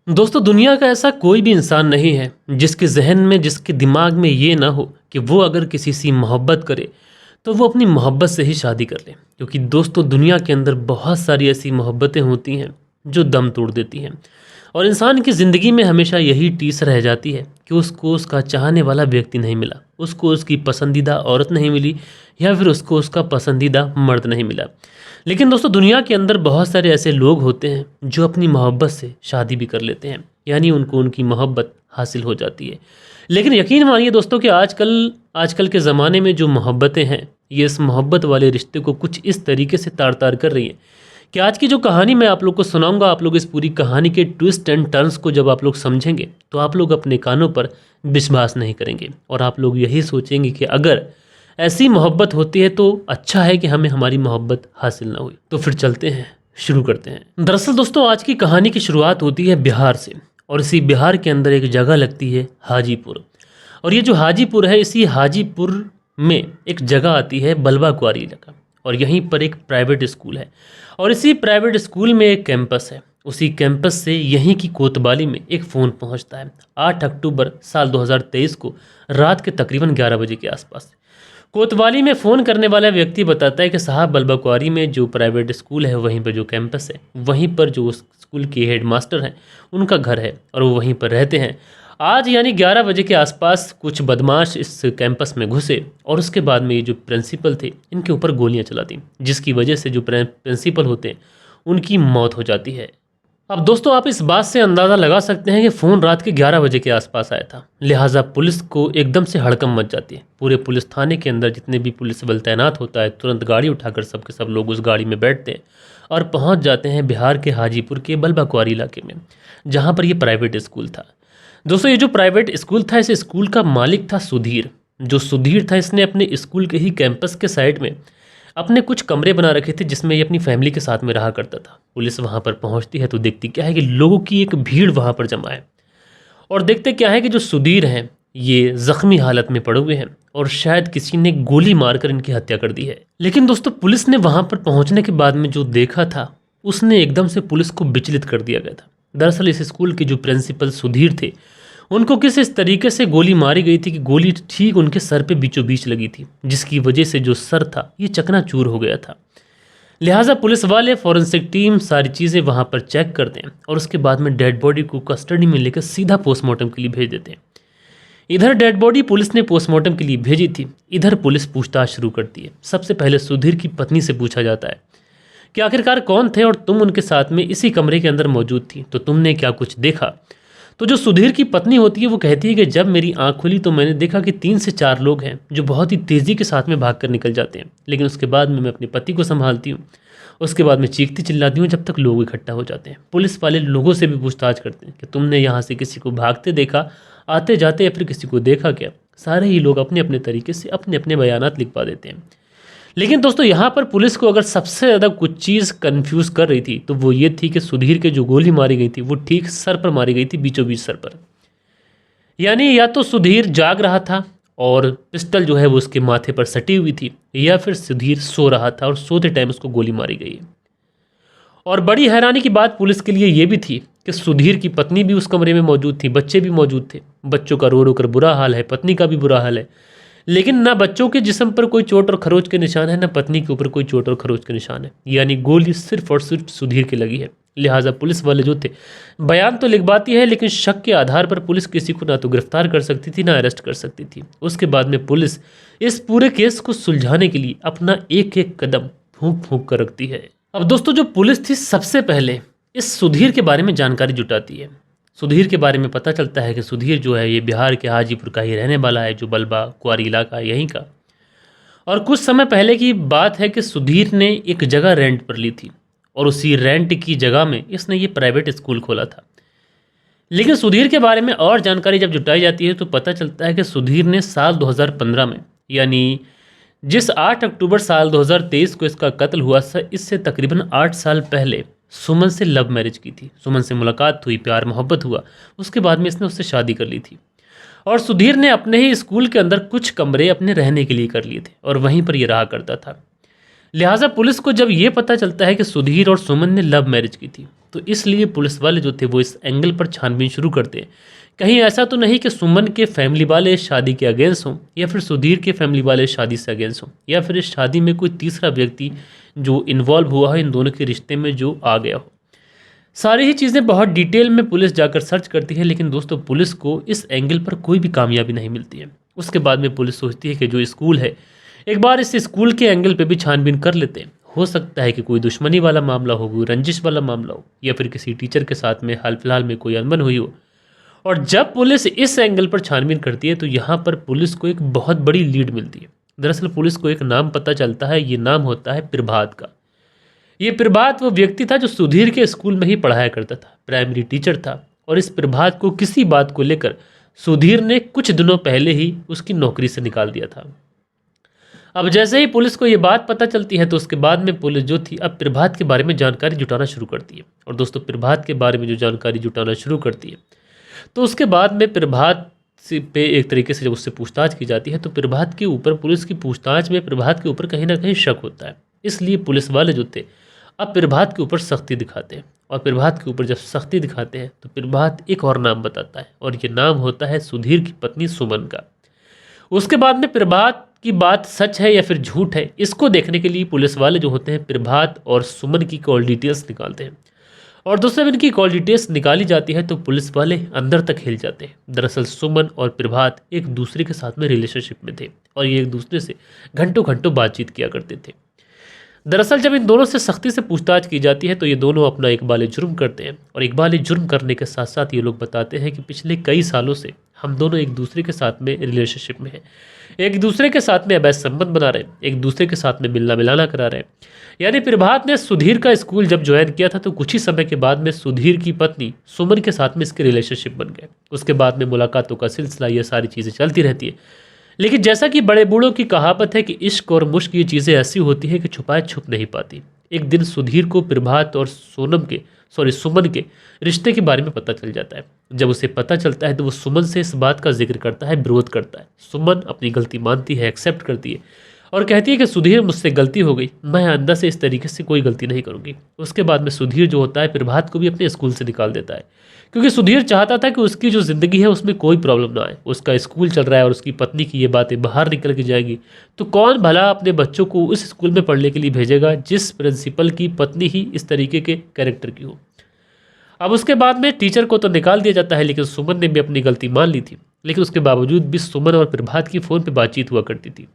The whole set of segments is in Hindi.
दोस्तों, दुनिया का ऐसा कोई भी इंसान नहीं है जिसके जहन में, जिसके दिमाग में ये ना हो कि वो अगर किसी से मोहब्बत करे तो वो अपनी मोहब्बत से ही शादी कर ले। क्योंकि दोस्तों, दुनिया के अंदर बहुत सारी ऐसी मोहब्बतें होती हैं जो दम तोड़ देती हैं। और इंसान की ज़िंदगी में हमेशा यही टीस रह जाती है कि उसको उसका चाहने वाला व्यक्ति नहीं मिला, उसको उसकी पसंदीदा औरत नहीं मिली, या फिर उसको उसका पसंदीदा मर्द नहीं मिला। लेकिन दोस्तों, दुनिया के अंदर बहुत सारे ऐसे लोग होते हैं जो अपनी मोहब्बत से शादी भी कर लेते हैं, यानी उनको उनकी मोहब्बत हासिल हो जाती है। लेकिन यकीन मानिए दोस्तों कि आजकल आजकल के ज़माने में जो मोहब्बतें हैं, ये इस मोहब्बत वाले रिश्ते को कुछ इस तरीके से तार तार कर रही हैं कि आज की जो कहानी मैं आप लोग को सुनाऊंगा, आप लोग इस पूरी कहानी के ट्विस्ट एंड टर्न्स को जब आप लोग समझेंगे तो आप लोग अपने कानों पर विश्वास नहीं करेंगे और आप लोग यही सोचेंगे कि अगर ऐसी मोहब्बत होती है तो अच्छा है कि हमें हमारी मोहब्बत हासिल ना हुई। तो फिर चलते हैं, शुरू करते हैं। दरअसल दोस्तों, आज की कहानी की शुरुआत होती है बिहार से, और इसी बिहार के अंदर एक जगह लगती है हाजीपुर। और ये जो हाजीपुर है, इसी हाजीपुर में एक जगह आती है बलवा कुआरी इलाका, और यहीं पर एक प्राइवेट स्कूल है। और इसी प्राइवेट स्कूल में एक कैंपस है। उसी कैंपस से यहीं की कोतवाली में एक फ़ोन पहुंचता है 8 अक्टूबर साल 2023 को रात के तकरीबन 11 बजे के आसपास। कोतवाली में फ़ोन करने वाला व्यक्ति बताता है कि साहब, बलवा कुआरी में जो प्राइवेट स्कूल है, वहीं पर जो कैंपस है, वहीं पर जो उस स्कूल के हेड मास्टर हैं, उनका घर है और वो वहीं पर रहते हैं। आज यानी 11 बजे के आसपास कुछ बदमाश इस कैंपस में घुसे और उसके बाद में ये जो प्रिंसिपल थे, इनके ऊपर गोलियां चला दी, जिसकी वजह से जो प्रिंसिपल होते हैं उनकी मौत हो जाती है। अब दोस्तों, आप इस बात से अंदाज़ा लगा सकते हैं कि फ़ोन रात के 11 बजे के आसपास आया था, लिहाजा पुलिस को एकदम से हड़कंप मच जाती है। पूरे पुलिस थाने के अंदर जितने भी पुलिस बल तैनात होता है, तुरंत गाड़ी उठाकर सब के सब लोग उस गाड़ी में बैठते हैं और पहुंच जाते हैं बिहार के हाजीपुर के बलवा कुआरी इलाके में, जहाँ पर ये प्राइवेट स्कूल था। दोस्तों, ये जो प्राइवेट स्कूल था, इस स्कूल का मालिक था सुधीर। जो सुधीर था, इसने अपने स्कूल के ही कैंपस के साइड में अपने कुछ कमरे बना रखे थे, जिसमें ये अपनी फैमिली के साथ में रहा करता था। पुलिस वहाँ पर पहुँचती है तो देखती क्या है कि लोगों की एक भीड़ वहाँ पर जमा है, और देखते क्या है कि जो सुधीर हैं, ये ज़ख्मी हालत में पड़े हुए हैं और शायद किसी ने गोली मारकर इनकी हत्या कर दी है। लेकिन दोस्तों, पुलिस ने वहाँ पर पहुँचने के बाद में जो देखा था, उसने एकदम से पुलिस को विचलित कर दिया गया था। दरअसल इस स्कूल के जो प्रिंसिपल सुधीर थे, उनको किस इस तरीके से गोली मारी गई थी कि गोली ठीक उनके सर पे बीचों बीच लगी थी, जिसकी वजह से जो सर था ये चकनाचूर हो गया था। लिहाजा पुलिस वाले, फॉरेंसिक टीम सारी चीज़ें वहाँ पर चेक करते हैं और उसके बाद में डेड बॉडी को कस्टडी में लेकर सीधा पोस्टमार्टम के लिए भेज देते हैं। इधर डेड बॉडी पुलिस ने पोस्टमार्टम के लिए भेजी थी, इधर पुलिस पूछताछ शुरू करती है। सबसे पहले सुधीर की पत्नी से पूछा जाता है कि आखिरकार कौन थे और तुम उनके साथ में इसी कमरे के अंदर मौजूद थी, तो तुमने क्या कुछ देखा। तो जो सुधीर की पत्नी होती है वो कहती है कि जब मेरी आंख खुली तो मैंने देखा कि 3 से 4 लोग हैं जो बहुत ही तेज़ी के साथ में भागकर निकल जाते हैं, लेकिन उसके बाद में मैं अपने पति को संभालती हूँ। उसके बाद में चीखती चिल्लाती हूँ जब तक लोग इकट्ठा हो जाते हैं। पुलिस वाले लोगों से भी पूछताछ करते हैं कि तुमने यहाँ से किसी को भागते देखा, आते जाते, या फिर किसी को देखा क्या। सारे ही लोग अपने अपने तरीके से अपने अपने बयानात लिखवा देते हैं। लेकिन दोस्तों, यहाँ पर पुलिस को अगर सबसे ज़्यादा कुछ चीज़ कंफ्यूज कर रही थी तो वो ये थी कि सुधीर के जो गोली मारी गई थी वो ठीक सर पर मारी गई थी, बीचों बीच सर पर। यानी या तो सुधीर जाग रहा था और पिस्टल जो है वो उसके माथे पर सटी हुई थी, या फिर सुधीर सो रहा था और सोते टाइम उसको गोली मारी गई है। और बड़ी हैरानी की बात पुलिस के लिए ये भी थी कि सुधीर की पत्नी भी उस कमरे में मौजूद थी, बच्चे भी मौजूद थे। बच्चों का रो रो कर बुरा हाल है, पत्नी का भी बुरा हाल है, लेकिन ना बच्चों के जिस्म पर कोई चोट और खरोच के निशान है, ना पत्नी के ऊपर कोई चोट और खरोच के निशान है। यानी गोली सिर्फ और सिर्फ सुधीर की लगी है। लिहाजा पुलिस वाले जो थे, बयान तो लिखवाती है, लेकिन शक के आधार पर पुलिस किसी को ना तो गिरफ्तार कर सकती थी, ना अरेस्ट कर सकती थी। उसके बाद में पुलिस इस पूरे केस को सुलझाने के लिए अपना एक एक कदम फूंक फूंक कर रखती है। अब दोस्तों, जो पुलिस थी सबसे पहले इस सुधीर के बारे में जानकारी जुटाती है। सुधीर के बारे में पता चलता है कि सुधीर जो है ये बिहार के हाजीपुर का ही रहने वाला है, जो बलवा कुआरी इलाका है यहीं का। और कुछ समय पहले की बात है कि सुधीर ने एक जगह रेंट पर ली थी और उसी रेंट की जगह में इसने ये प्राइवेट स्कूल खोला था। लेकिन सुधीर के बारे में और जानकारी जब जुटाई जाती है तो पता चलता है कि सुधीर ने साल 2015 में, यानी जिस 8 अक्टूबर साल 2023 को इसका कत्ल हुआ, इससे तकरीबन 8 साल पहले सुमन से लव मैरिज की थी। सुमन से मुलाकात हुई, प्यार मोहब्बत हुआ, उसके बाद में इसने उससे शादी कर ली थी। और सुधीर ने अपने ही स्कूल के अंदर कुछ कमरे अपने रहने के लिए कर लिए थे और वहीं पर ये रहा करता था। लिहाजा पुलिस को जब ये पता चलता है कि सुधीर और सुमन ने लव मैरिज की थी तो इसलिए पुलिस वाले जो थे वो इस एंगल पर छानबीन शुरू करते हैं। कहीं ऐसा तो नहीं कि सुमन के फैमिली वाले शादी के अगेंस्ट हों, या फिर सुधीर के फैमिली वाले शादी से अगेंस्ट हों, या फिर इस शादी में कोई तीसरा व्यक्ति जो इन्वॉल्व हुआ है इन दोनों के रिश्ते में जो आ गया हो। सारी ही चीज़ें बहुत डिटेल में पुलिस जाकर सर्च करती है, लेकिन दोस्तों पुलिस को इस एंगल पर कोई भी कामयाबी नहीं मिलती है। उसके बाद में पुलिस सोचती है कि जो स्कूल है, एक बार इस स्कूल के एंगल पे भी छानबीन कर लेते हैं। हो सकता है कि कोई दुश्मनी वाला मामला हो, कोई रंजिश वाला मामला हो, या फिर किसी टीचर के साथ में हाल फिलहाल में कोई अनबन हुई हो। और जब पुलिस इस एंगल पर छानबीन करती है तो यहाँ पर पुलिस को एक बहुत बड़ी लीड मिलती है। दरअसल पुलिस को एक नाम पता चलता है, ये नाम होता है प्रभात का। ये प्रभात वो व्यक्ति था जो सुधीर के स्कूल में ही पढ़ाया करता था, प्राइमरी टीचर था। और इस प्रभात को किसी बात को लेकर सुधीर ने कुछ दिनों पहले ही उसकी नौकरी से निकाल दिया था। अब जैसे ही पुलिस को ये बात पता चलती है तो उसके बाद में पुलिस जो थी अब प्रभात के बारे में जानकारी जुटाना शुरू करती है। और दोस्तों प्रभात के बारे में जो जानकारी जुटाना शुरू करती है तो उसके बाद में प्रभात से पे एक तरीके से जब उससे पूछताछ की जाती है तो प्रभात के ऊपर, पुलिस की पूछताछ में प्रभात के ऊपर कहीं ना कहीं शक होता है। इसलिए पुलिस वाले जो थे अब प्रभात के ऊपर सख्ती दिखाते हैं। और प्रभात के ऊपर जब सख्ती दिखाते हैं तो प्रभात एक और नाम बताता है, और ये नाम होता है सुधीर की पत्नी सुमन का। उसके बाद में प्रभात की बात सच है या फिर झूठ है, इसको देखने के लिए पुलिस वाले जो होते हैं प्रभात और सुमन की कॉल डिटेल्स निकालते हैं। और दोस्तों जब इनकी कॉल डिटेल्स निकाली जाती है तो पुलिस वाले अंदर तक हिल जाते हैं। दरअसल सुमन और प्रभात एक दूसरे के साथ में रिलेशनशिप में थे और ये एक दूसरे से घंटों घंटों बातचीत किया करते थे। दरअसल जब इन दोनों से सख्ती से पूछताछ की जाती है तो ये दोनों अपना इकबाल जुर्म करते हैं। और इकबाल जुर्म करने के साथ साथ ये लोग बताते हैं कि पिछले कई सालों से हम दोनों एक दूसरे के साथ में रिलेशनशिप में हैं, एक दूसरे के साथ में अवैध संबंध बना रहे हैं, एक दूसरे के साथ में मिलना मिलाना करा रहे हैं। यानी प्रभात ने सुधीर का स्कूल जब ज्वाइन किया था तो कुछ ही समय के बाद में सुधीर की पत्नी सुमन के साथ में इसके रिलेशनशिप बन गए। उसके बाद में मुलाकातों का सिलसिला, ये सारी चीज़ें चलती रहती है। लेकिन जैसा कि बड़े बूढ़ों की कहावत है कि इश्क और मुश्क ये चीज़ें ऐसी होती है कि छुपाए छुप नहीं पाती। एक दिन सुधीर को प्रभात और सुमन के रिश्ते के बारे में पता चल जाता है। जब उसे पता चलता है तो वो सुमन से इस बात का जिक्र करता है, विरोध करता है। सुमन अपनी गलती मानती है, एक्सेप्ट करती है और कहती है कि सुधीर मुझसे गलती हो गई, मैं अंदर से इस तरीके से कोई गलती नहीं करूँगी। उसके बाद में सुधीर जो होता है प्रभात को भी अपने स्कूल से निकाल देता है, क्योंकि सुधीर चाहता था कि उसकी जो ज़िंदगी है उसमें कोई प्रॉब्लम ना आए। उसका स्कूल चल रहा है और उसकी पत्नी की ये बातें बाहर निकल के जाएगी तो कौन भला अपने बच्चों को उस स्कूल में पढ़ने के लिए भेजेगा जिस प्रिंसिपल की पत्नी ही इस तरीके के कैरेक्टर की हो। अब उसके बाद में टीचर को तो निकाल दिया जाता है, लेकिन सुमन ने भी अपनी गलती मान ली थी। लेकिन उसके बावजूद भी सुमन और प्रभात की फ़ोन पे बातचीत हुआ करती थी।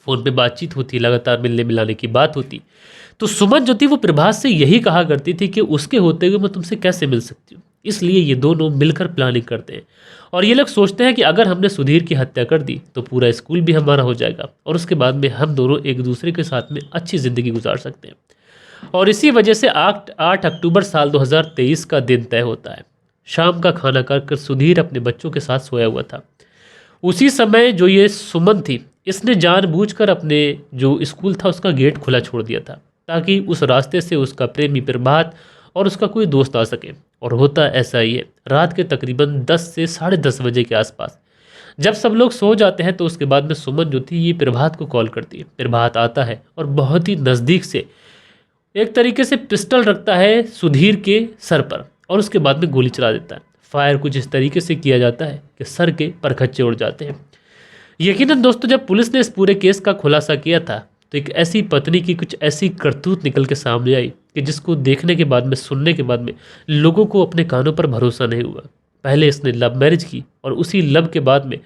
फ़ोन पे बातचीत होती, लगातार मिलने मिलाने की बात होती। तो सुमन जो थी वो प्रभात से यही कहा करती थी कि उसके होते हुए मैं तुमसे कैसे मिल सकती हूँ। इसलिए ये दोनों मिलकर प्लानिंग करते हैं और ये लोग सोचते हैं कि अगर हमने सुधीर की हत्या कर दी तो पूरा स्कूल भी हमारा हो जाएगा और उसके बाद में हम दोनों एक दूसरे के साथ में अच्छी ज़िंदगी गुजार सकते हैं। और इसी वजह से 8 अक्टूबर साल 2023 का दिन तय होता है। शाम का खाना खाकर सुधीर अपने बच्चों के साथ सोया हुआ था। उसी समय जो ये सुमन थी, इसने जानबूझकर अपने जो स्कूल था उसका गेट खुला छोड़ दिया था ताकि उस रास्ते से उसका प्रेमी प्रभात और उसका कोई दोस्त आ सके। और होता ऐसा ही है, रात के तकरीबन 10 से 10:30 बजे के आसपास जब सब लोग सो जाते हैं तो उसके बाद में सुमन जो थी ये प्रभात को कॉल करती है। प्रभात आता है और बहुत ही नज़दीक से एक तरीके से पिस्टल रखता है सुधीर के सर पर और उसके बाद में गोली चला देता है। फायर कुछ इस तरीके से किया जाता है कि सर के परखच्चे उड़ जाते हैं। यकीनन दोस्तों जब पुलिस ने इस पूरे केस का खुलासा किया था तो एक ऐसी पत्नी की कुछ ऐसी करतूत निकल के सामने आई कि जिसको देखने के बाद में, सुनने के बाद में लोगों को अपने कानों पर भरोसा नहीं हुआ। पहले इसने लव मैरिज की और उसी लव के बाद में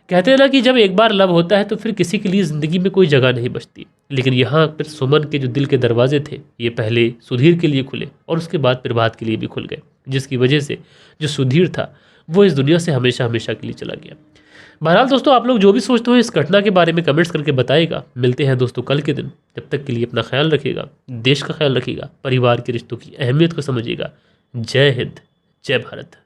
कहते हैं ना कि जब एक बार लव होता है तो फिर किसी के लिए ज़िंदगी में कोई जगह नहीं बचती। लेकिन यहाँ फिर सुमन के जो दिल के दरवाजे थे ये पहले सुधीर के लिए खुले और उसके बाद प्रभात के लिए भी खुल गए, जिसकी वजह से जो सुधीर था वो इस दुनिया से हमेशा हमेशा के लिए चला गया। बहरहाल दोस्तों आप लोग जो भी सोचते हो इस घटना के बारे में कमेंट्स करके बताइएगा। मिलते हैं दोस्तों कल के दिन, जब तक के लिए अपना ख्याल रखिएगा, देश का ख्याल रखिएगा, परिवार के रिश्तों की अहमियत को समझिएगा। जय हिंद, जय भारत।